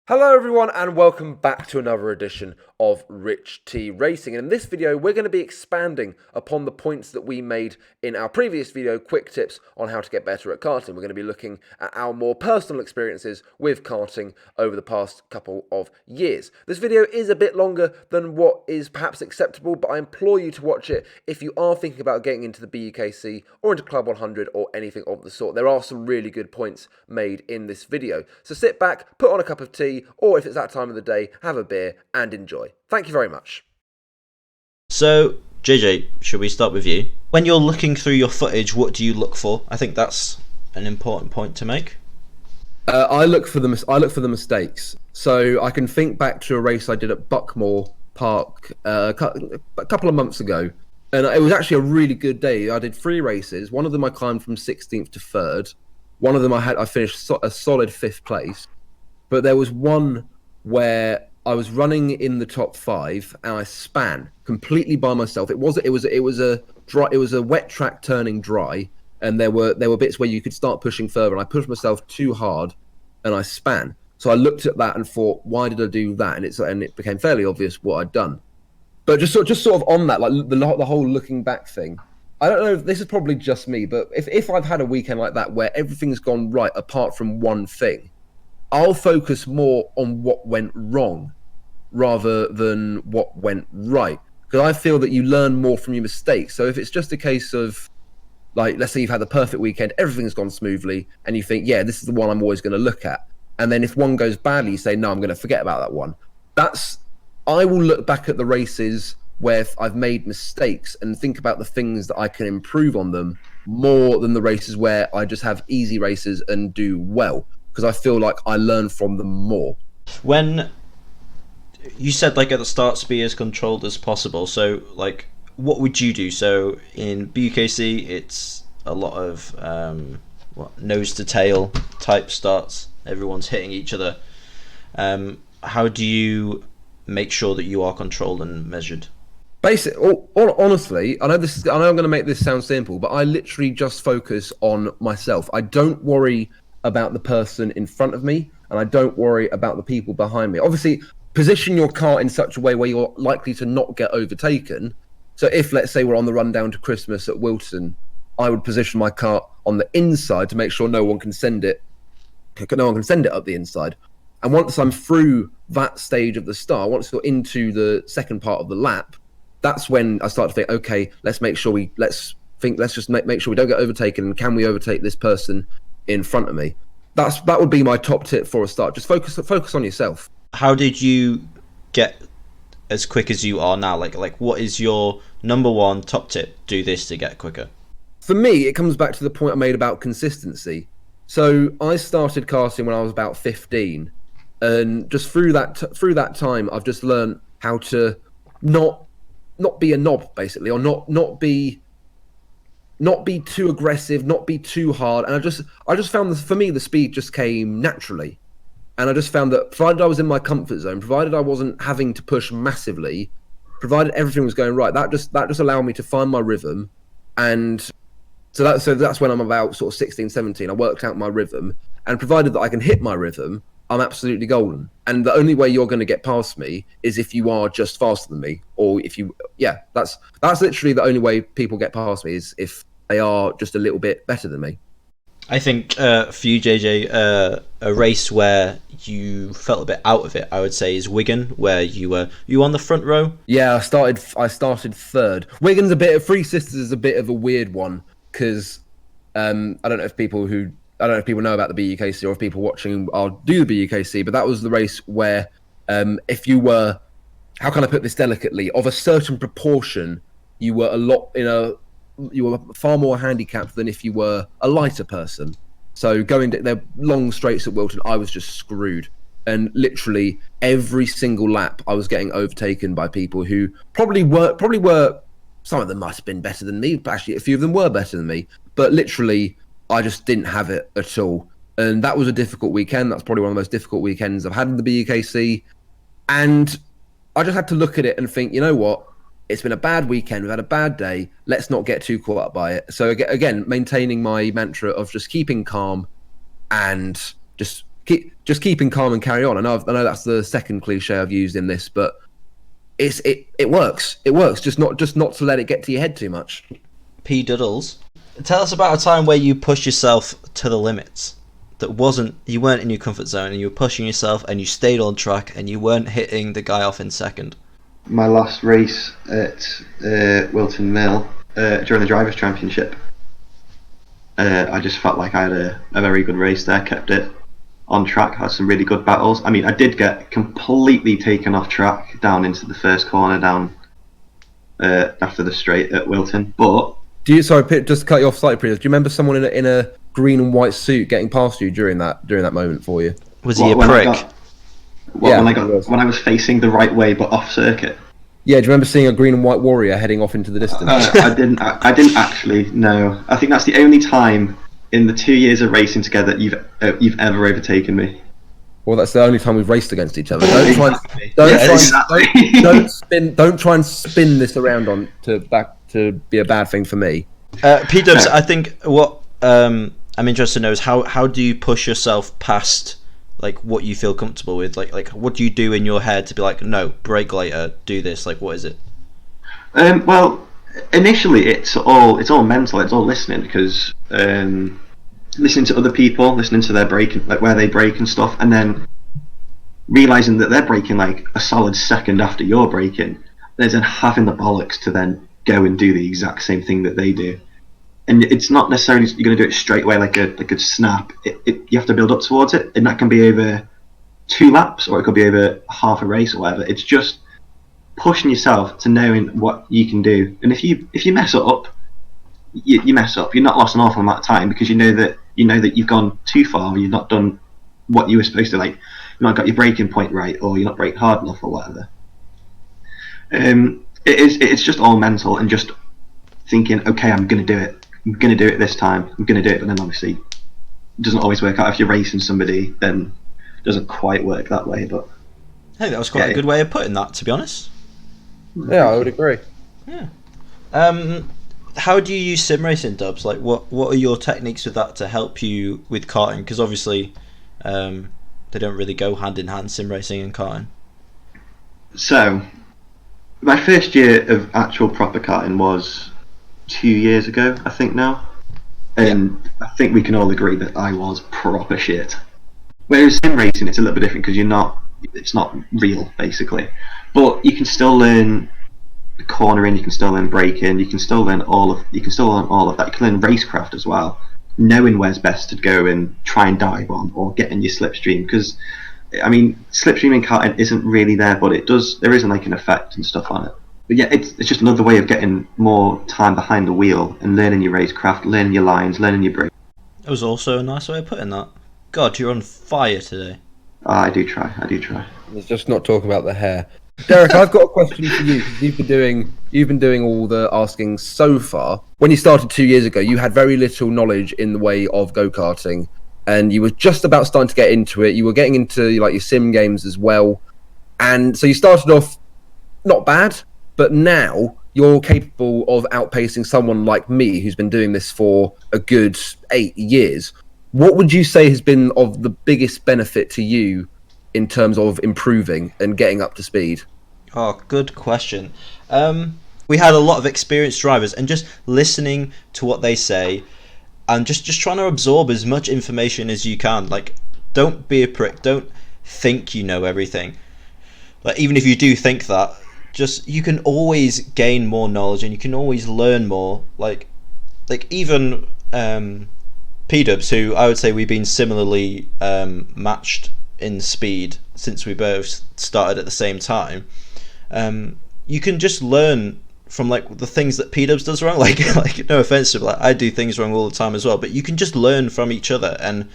Hello everyone and welcome back to another edition of Rich T Racing. And in this video we're going to be expanding upon the points that we made in our previous video, quick tips on how to get better at karting. We're going to be looking at our more personal experiences with karting over the past couple of years. This video is a bit longer than what is perhaps acceptable, but I implore you to watch it if you are thinking about getting into the BUKC or into Club 100 or anything of the sort. There are some really good points made in this video. So sit back, put on a cup of tea, or if it's that time of the day, have a beer and enjoy. Thank you very much. So, JJ, should we start with you? When you're looking through your footage, what do you look for? I think that's an important point to make. I look for the mistakes. So I can think back to a race I did at Buckmore Park a couple of months ago, and it was actually a really good day. I did 3 races. One of them I climbed from 16th to 3rd. One of them I finished a solid 5th place. But there was one where I was running in the top 5 and I span completely by myself. It was a wet track turning dry, and there were bits where you could start pushing further, and I pushed myself too hard and I span. So I looked at that and thought, why did I do that? And it became fairly obvious what I'd done. But just sort of on that, like the whole looking back thing. I don't know if this is probably just me, but if I've had a weekend like that where everything's gone right apart from one thing, I'll focus more on what went wrong rather than what went right, because I feel that you learn more from your mistakes. So if it's just a case of, like, let's say you've had the perfect weekend, everything's gone smoothly, and you think, yeah, this is the one I'm always going to look at. And then if one goes badly, you say, no, I'm going to forget about that one. I will look back at the races where I've made mistakes and think about the things that I can improve on them more than the races where I just have easy races and do well, because I feel like I learn from them more. When you said, like, at the start to be as controlled as possible, so, like, what would you do? So in BUKC it's a lot of nose to tail type starts, everyone's hitting each other. How do you make sure that you are controlled and measured? Honestly, I know I'm going to make this sound simple, but I literally just focus on myself. I don't worry about the person in front of me, and I don't worry about the people behind me. Obviously, position your car in such a way where you're likely to not get overtaken. So if, let's say, we're on the run down to Christmas at Wilton, I would position my car on the inside to make sure no one can send it up the inside. And once I'm through that stage of the start, once you're into the second part of the lap, that's when I start to think, okay, let's just make sure we don't get overtaken, and can we overtake this person in front of me? That would be my top tip for a start. Just focus on yourself. How did you get as quick as you are now? Like what is your number one top tip? Do this to get quicker. For me, it comes back to the point I made about consistency. So I started karting when I was about 15, and just through that time, I've just learned how to not be a knob, basically, or not be too aggressive, not be too hard. And I just found that for me the speed just came naturally. And I just found that provided I was in my comfort zone, provided I wasn't having to push massively, provided everything was going right, that just allowed me to find my rhythm. And so that's when I'm about sort of 16, 17, I worked out my rhythm, and provided that I can hit my rhythm, I'm absolutely golden. And the only way you're going to get past me is if you are just faster than me, or that's literally the only way people get past me, is if they are just a little bit better than me. I think for you, JJ, a race where you felt a bit out of it, I would say, is Wigan, where you on the front row. Yeah, I started 3rd. Wigan's Three Sisters is a bit of a weird one, because I don't know if people know about the BUKC, or if people watching are do the BUKC, but that was the race where if you were, how can I put this delicately, of a certain proportion, you were you were far more handicapped than if you were a lighter person. So going their long straights at Wilton, I was just screwed. And literally every single lap, I was getting overtaken by people who probably were. Some of them might have been better than me, but actually a few of them were better than me. But literally, I just didn't have it at all. And that was a difficult weekend. That's probably one of the most difficult weekends I've had in the BUKC. And I just had to look at it and think, you know what? It's been a bad weekend. We've had a bad day. Let's not get too caught up by it. So again, maintaining my mantra of just keeping calm and just keeping calm and carry on. I know that's the second cliche I've used in this, but it works. It works. Just not to let it get to your head too much. PDUBS, tell us about a time where you pushed yourself to the limits. You weren't in your comfort zone, and you were pushing yourself, and you stayed on track, and you weren't hitting the guy off in second. My last race at Wilton Mill during the Drivers' Championship, I just felt like I had a very good race there, kept it on track, had some really good battles. I mean, I did get completely taken off track down into the first corner down after the straight at Wilton, but... Sorry, just to cut you off slightly, Prius. Do you remember someone in a green and white suit getting past you during that moment for you? Was he a prick? When I was facing the right way but off circuit. Yeah, do you remember seeing a green and white warrior heading off into the distance? I didn't actually. No, I think that's the only time in the 2 years of racing together you've ever overtaken me. Well, that's the only time we've raced against each other. Don't try and spin this around to be a bad thing for me. PDUBS, I think what I'm interested to know is how do you push yourself past like what you feel comfortable with? Like what do you do in your head to be like, no, brake later, do this? Like, what is it? Well, initially it's all mental. It's all listening, because listening to other people, listening to their braking, like where they brake and stuff, and then realizing that they're braking like a solid second after you're braking. There's then having the bollocks to then go and do the exact same thing that they do. And it's not necessarily you're going to do it straight away like a snap. You have to build up towards it, and that can be over 2 laps, or it could be over half a race or whatever. It's just pushing yourself to knowing what you can do. And if you mess up, you mess up. You're not lost an awful amount of time, because you know that you've gone too far. You've not done what you were supposed to. Like, you've not got your braking point right, or you're not braking hard enough, or whatever. It's just all mental, and just thinking, okay, I'm going to do it. I'm going to do it this time. I'm going to do it. But then obviously it doesn't always work out. If you're racing somebody, then it doesn't quite work that way. But I think that was quite a good way of putting that, to be honest. Yeah, I would agree. Yeah. How do you use sim racing, Dubs? Like, what are your techniques with that to help you with karting? Because obviously they don't really go hand in hand, sim racing and karting. So my first year of actual proper karting was 2 years ago, I think now, and I think we can all agree that I was proper shit. Whereas sim racing, it's a little bit different, because it's not real, basically, but you can still learn cornering, you can still learn braking, you can still learn all of that. You can learn racecraft as well, knowing where's best to go and try and dive on, or get in your slipstream, because I mean, slipstream in karting isn't really there, but there is like an effect and stuff on it. But yeah, it's just another way of getting more time behind the wheel and learning your racecraft, learning your lines, learning your brake. That was also a nice way of putting that. God, you're on fire today. I do try. Let's just not talk about the hair. Derrick, I've got a question for you. You've been doing all the asking so far. When you started 2 years ago, you had very little knowledge in the way of go-karting, and you were just about starting to get into it. You were getting into like your sim games as well, and so you started off not bad. But now you're capable of outpacing someone like me, who's been doing this for a good 8 years. What would you say has been of the biggest benefit to you in terms of improving and getting up to speed? Oh, good question. We had a lot of experienced drivers, and just listening to what they say and just trying to absorb as much information as you can. Like, don't be a prick. Don't think you know everything. Like, even if you do think that, you can always gain more knowledge, and you can always learn more. Like even PDUBS, who I would say we've been similarly matched in speed since we both started at the same time. You can just learn from like the things that PDUBS does wrong. Like no offense to, like, I do things wrong all the time as well, but you can just learn from each other, and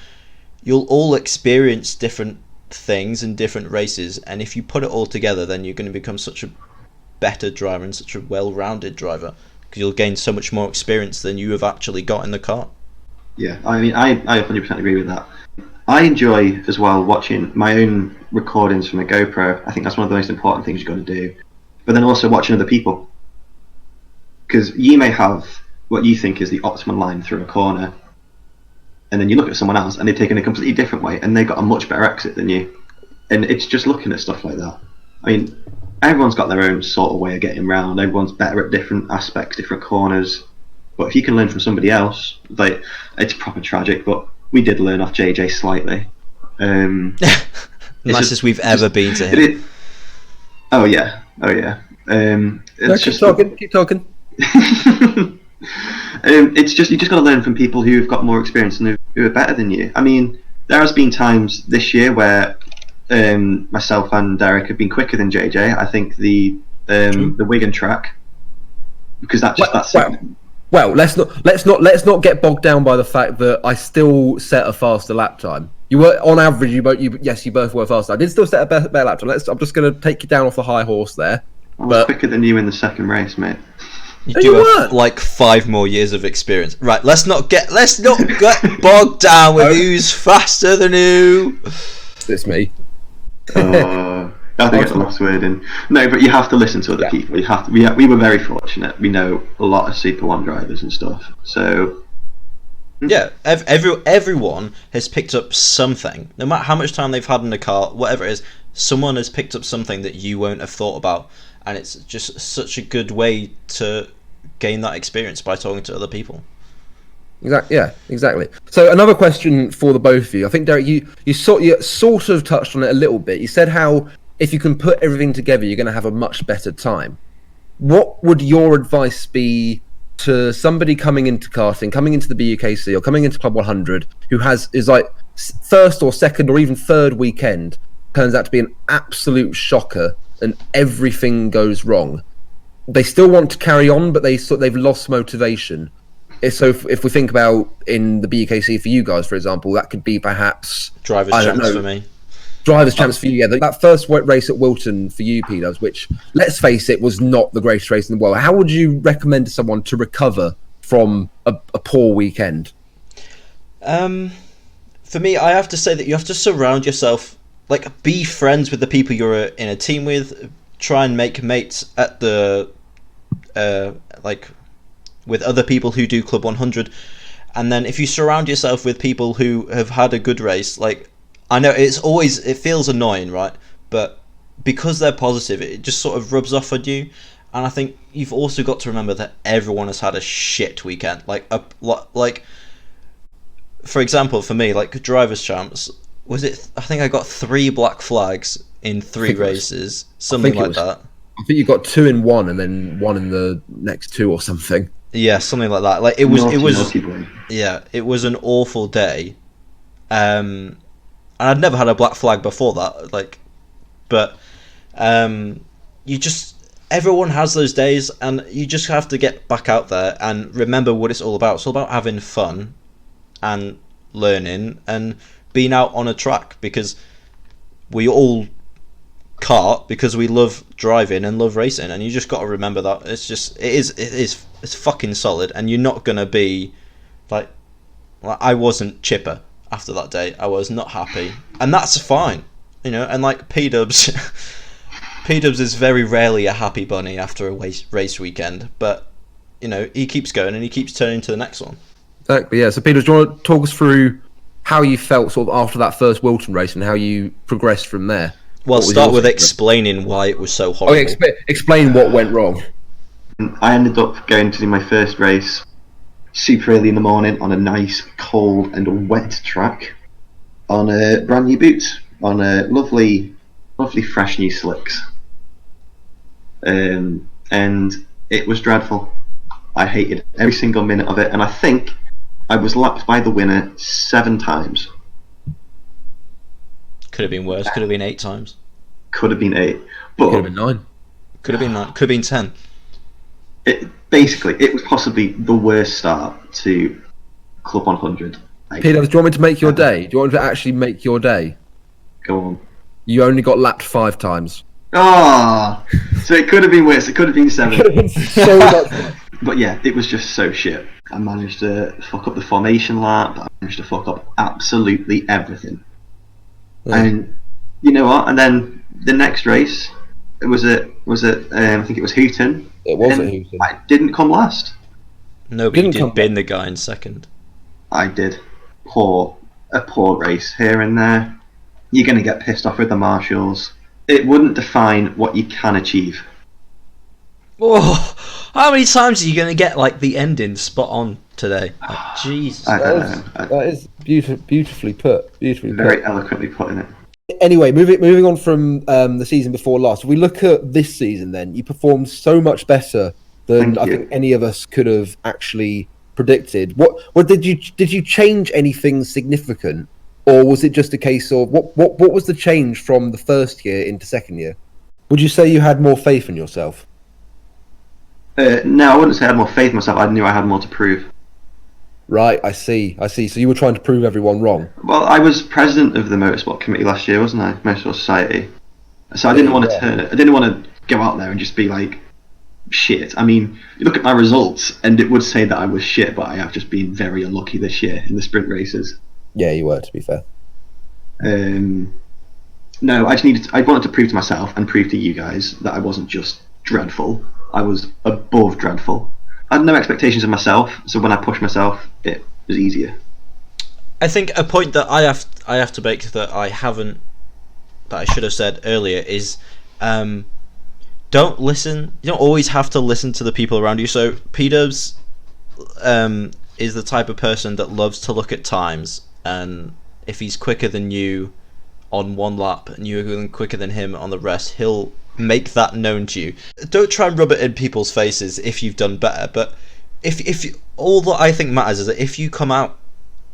you'll all experience different things in different races, and if you put it all together, then you're going to become such a better driver and such a well-rounded driver, because you'll gain so much more experience than you have actually got in the kart. Yeah, I mean, I 100% agree with that. I enjoy as well watching my own recordings from a GoPro. I think that's one of the most important things you've got to do. But then also watching other people, because you may have what you think is the optimum line through a corner, and then you look at someone else and they've taken a completely different way and they've got a much better exit than you. And it's just looking at stuff like that. I mean, everyone's got their own sort of way of getting around. Everyone's better at different aspects, different corners. But if you can learn from somebody else, like, it's proper tragic. But we did learn off JJ slightly. Nicest we've ever been to him. Oh yeah. Keep talking. It's just, you just got to learn from people who've got more experience and who are better than you. I mean, there has been times this year where myself and Derrick have been quicker than JJ. I think the Wigan track, because well, let's not get bogged down by the fact that I still set a faster lap time. You were, on average, you both were faster. I did still set a better lap time. I'm just going to take you down off the high horse there. I was quicker than you in the second race, mate. You do have like 5 more years of experience. Right, let's not get bogged down with who's faster than who. It's me. I think it's the last word in. No, but you have to listen to other people. You have to. We were very fortunate. We know a lot of Super 1 drivers and stuff. So yeah, everyone has picked up something. No matter how much time they've had in the car, whatever it is, someone has picked up something that you won't have thought about, and it's just such a good way to gain that experience by talking to other people. Exactly. Yeah, exactly. So another question for the both of you. I think, Derrick, you sort of touched on it a little bit. You said how if you can put everything together, you're going to have a much better time. What would your advice be to somebody coming into karting, coming into the BUKC or coming into Club 100, who is like first or second or even third weekend, turns out to be an absolute shocker and everything goes wrong? They still want to carry on, but they've lost motivation. So if we think about in the BUKC for you guys, for example, that could be perhaps driver's chance for me. Driver's chance for you, yeah. That first race at Wilton for you, PDUBS, which, let's face it, was not the greatest race in the world. How would you recommend to someone to recover from a poor weekend? For me, I have to say that you have to surround yourself, like, be friends with the people you're in a team with. Try and make mates at the with other people who do Club 100, and then if you surround yourself with people who have had a good race, like, I know it feels annoying, right? But because they're positive, it just sort of rubs off on you. And I think you've also got to remember that everyone has had a shit weekend. Like for example, for me, like drivers' champs, I think I got 3 black flags in 3 races, something like that. I think you got 2 in 1 and then 1 in the next 2 or something. Yeah, something like that. Like it was an awful day. And I'd never had a black flag before that. Everyone has those days, and you just have to get back out there and remember what it's all about. It's all about having fun and learning and being out on a track, because we all kart because we love driving and love racing, and you just got to remember that it's fucking solid, and you're not gonna be like I wasn't chipper after that day. I was not happy, and that's fine, you know. And like PDUBS PDUBS is very rarely a happy bunny after a race weekend, but you know, he keeps going and he keeps turning to the next one. Exactly, yeah. So PDUBS, do you want to talk us through how you felt sort of after that first Wilton race and how you progressed from there? Well, start with explaining why it was so horrible. Explain what went wrong. I ended up going to do my first race super early in the morning on a nice, cold and wet track on brand new boots, on lovely fresh new slicks. And it was dreadful. I hated every single minute of it, and I think I was lapped by the winner 7 times. Could have been worse. Could have been 8 times. Could have been 8. But could have been 9. Could have been 9. Could have been 10. It was possibly the worst start to Club 100. Peter, do you want me to make your day? Do you want me to actually make your day? Go on. You only got lapped 5 times. Ah, so it could have been worse. It could have been 7. It could have been so much worse. But yeah, it was just so shit. I managed to fuck up the formation lap. I managed to fuck up absolutely everything. Yeah. And you know what? And then the next race, I think it was Hooton. It was at Hooton. I didn't come last. Nobody did bin the guy in second. I did. a poor race here and there. You're going to get pissed off with the marshals. It wouldn't define what you can achieve. Oh, how many times are you going to get like the ending spot on today? Like, Jesus. That is beautifully put. Very eloquently put in it. Anyway, moving on from the season before last. If we look at this season, then you performed so much better than I think any of us could have actually predicted. What did you change anything significant, or was it just a case of what was the change from the first year into second year? Would you say you had more faith in yourself? No, I wouldn't say I had more faith in myself. I knew I had more to prove. Right, I see. So you were trying to prove everyone wrong. Well, I was president of the motorsport committee last year, wasn't I? Motorsport Society. So I didn't want to turn it. I didn't want to go out there and just be like shit. I mean, you look at my results, and it would say that I was shit, but I have just been very unlucky this year in the sprint races. Yeah, you were, to be fair. No, I wanted to prove to myself and prove to you guys that I wasn't just dreadful. I was above dreadful. I had no expectations of myself, so when I pushed myself, it was easier. I think a point that I have to make that I should have said earlier is, don't listen. You don't always have to listen to the people around you. So PDUBS is the type of person that loves to look at times, and if he's quicker than you on one lap and you're going quicker than him on the rest, he'll make that known to you. Don't try and rub it in people's faces if you've done better, but if all that I think matters is that if you come out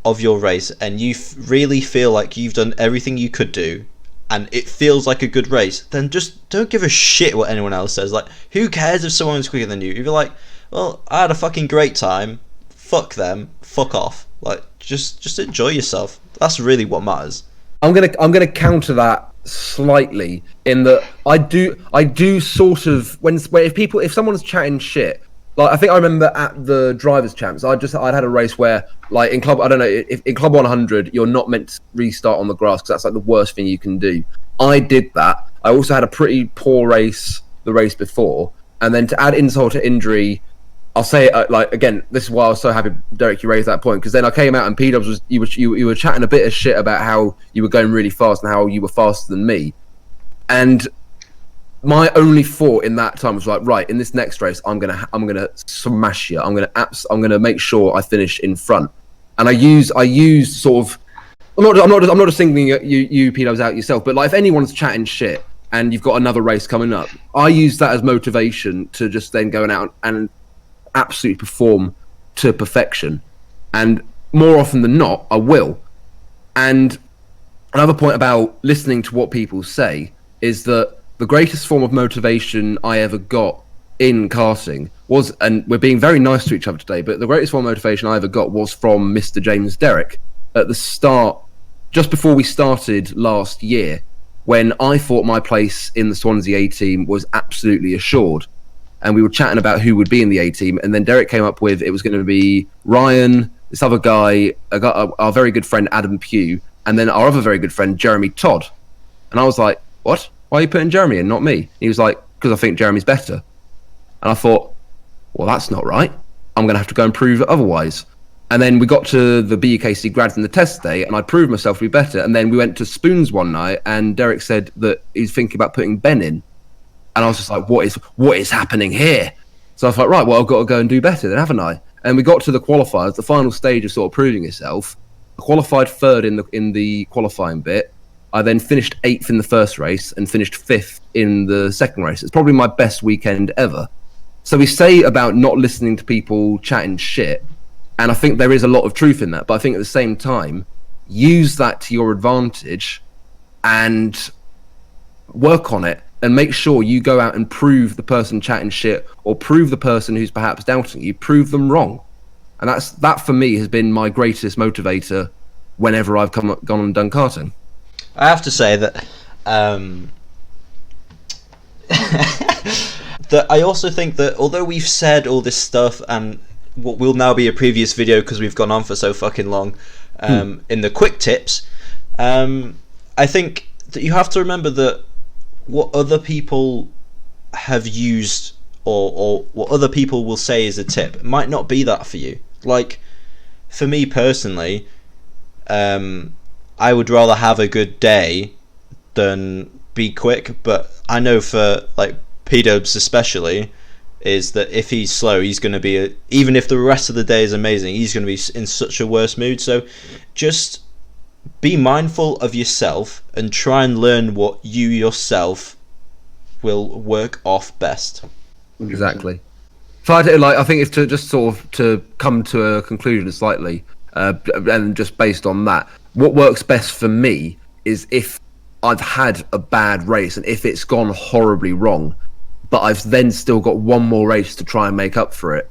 of your race and you really feel like you've done everything you could do and it feels like a good race, then just don't give a shit what anyone else says. Like, who cares if someone's quicker than you? If you're like, well, I had a fucking great time, fuck them, fuck off. Like, just enjoy yourself. That's really what matters. I'm gonna counter that slightly in that I do sort of if someone's chatting shit, like I think I remember at the drivers' champs, I'd had a race where like in club, I don't know, if in club 100 you're not meant to restart on the grass because that's like the worst thing you can do. I did that. I also had a pretty poor race the race before, and then to add insult to injury, I'll say it like again. This is why I was so happy, Derek, you raised that point, because then I came out and PDUBS was you were chatting a bit of shit about how you were going really fast and how you were faster than me, and my only thought in that time was like, right, in this next race, I'm gonna smash you. I'm gonna make sure I finish in front, and I use sort of. I'm not just singling you PDUBS out yourself, but like if anyone's chatting shit and you've got another race coming up, I use that as motivation to just then go out and absolutely perform to perfection, and more often than not I will. And another point about listening to what people say is that the greatest form of motivation I ever got in karting was, and we're being very nice to each other today, but the greatest form of motivation I ever got was from Mr. James Derrick at the start, just before we started last year, when I thought my place in the Swansea A team was absolutely assured. And we were chatting about who would be in the A team, and then Derek came up with it was going to be Ryan, this other guy, our very good friend Adam Pugh, and then our other very good friend Jeremy Todd. And I was like, what? Why are you putting Jeremy in, not me? He was like, because I think Jeremy's better. And I thought, well, that's not right. I'm going to have to go and prove it otherwise. And then we got to the BUKC grads in the test day, and I proved myself to be better. And then we went to Spoons one night, and Derek said that he's thinking about putting Ben in. And I was just like, what is happening here? So I thought, right, well, I've got to go and do better then, haven't I? And we got to the qualifiers, the final stage of sort of proving yourself. I qualified third in the qualifying bit. I then finished 8th in the first race and finished 5th in the second race. It's probably my best weekend ever. So we say about not listening to people chatting shit, and I think there is a lot of truth in that. But I think at the same time, use that to your advantage and work on it. And make sure you go out and prove the person chatting shit, or prove the person who's perhaps doubting you, prove them wrong. And that for me has been my greatest motivator whenever I've gone and done karting. I have to say that that I also think that although we've said all this stuff and what will now be a previous video because we've gone on for so fucking long in the quick tips, I think that you have to remember that what other people have used or what other people will say is a tip might not be that for you. Like, for me personally, I would rather have a good day than be quick. But I know for like PDUBS especially, is that if he's slow, he's going to be even if the rest of the day is amazing, he's going to be in such a worse mood. So just be mindful of yourself and try and learn what you yourself will work off best. Exactly. So I think it's to just sort of to come to a conclusion slightly, and just based on that, what works best for me is if I've had a bad race and if it's gone horribly wrong, but I've then still got one more race to try and make up for it.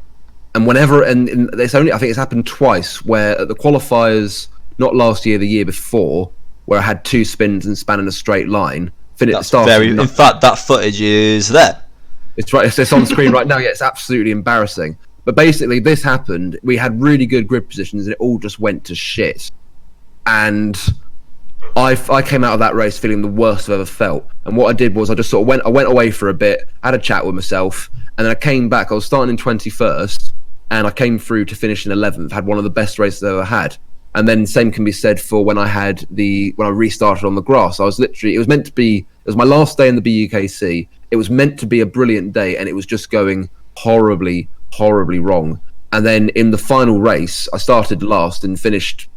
And whenever, and it's only, I think it's happened twice, where at the qualifiers, not last year, the year before, where I had 2 spins and span in a straight line. That's very. In fact, that footage is there. It's right. It's on screen right now. Yeah, it's absolutely embarrassing. But basically, this happened. We had really good grid positions, and it all just went to shit. And I came out of that race feeling the worst I've ever felt. And what I did was I just sort of went away for a bit, had a chat with myself, and then I came back. I was starting in 21st, and I came through to finish in 11th. Had one of the best races I've ever had. And then same can be said for when I restarted on the grass. It was my last day in the BUKC. It was meant to be a brilliant day, and it was just going horribly, horribly wrong. And then in the final race, I started last and finished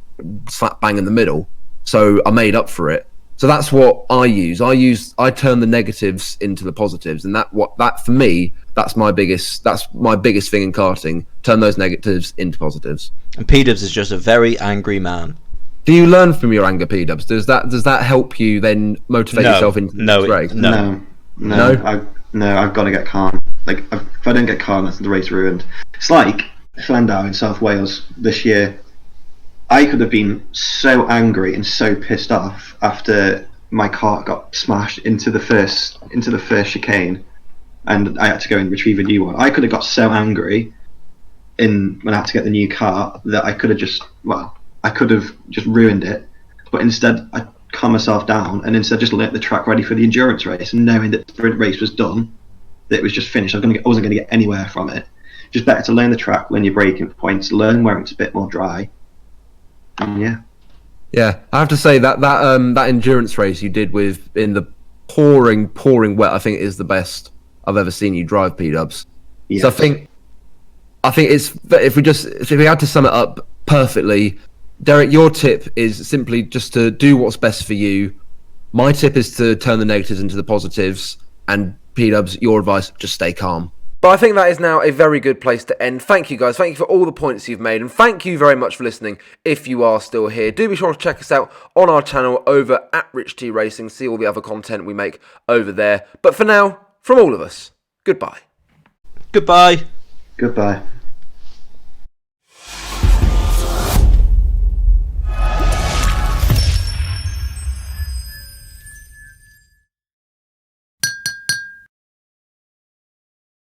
slap bang in the middle. So I made up for it. So that's what I use. I turn the negatives into the positives, and that for me, that's my biggest thing in karting. Turn those negatives into positives. And PDUBS is just a very angry man. Do you learn from your anger, PDUBS? Does that help you then motivate yourself into the next race? No, I've got to get calm. Like if I don't get calm, that's the race ruined. It's like Llandau in South Wales this year. I could have been so angry and so pissed off after my car got smashed into the first chicane, and I had to go and retrieve a new one. I could have got so angry when I had to get the new car that I could have just ruined it. But instead, I calmed myself down and instead just let the track ready for the endurance race, and knowing that the sprint race was done, that it was just finished. I wasn't going to get anywhere from it. Just better to learn the track, learn your braking points, learn where it's a bit more dry. Yeah, I have to say that endurance race you did in the pouring wet, I think is the best I've ever seen you drive, PDUBS. Yes. So I think if we had to sum it up perfectly, Derrick, your tip is simply just to do what's best for you. My tip is to turn the negatives into the positives, and PDUBS, your advice, just stay calm. But I think that is now a very good place to end. Thank you, guys. Thank you for all the points you've made. And thank you very much for listening if you are still here. Do be sure to check us out on our channel over at Rich T Racing. See all the other content we make over there. But for now, from all of us, goodbye. Goodbye. Goodbye.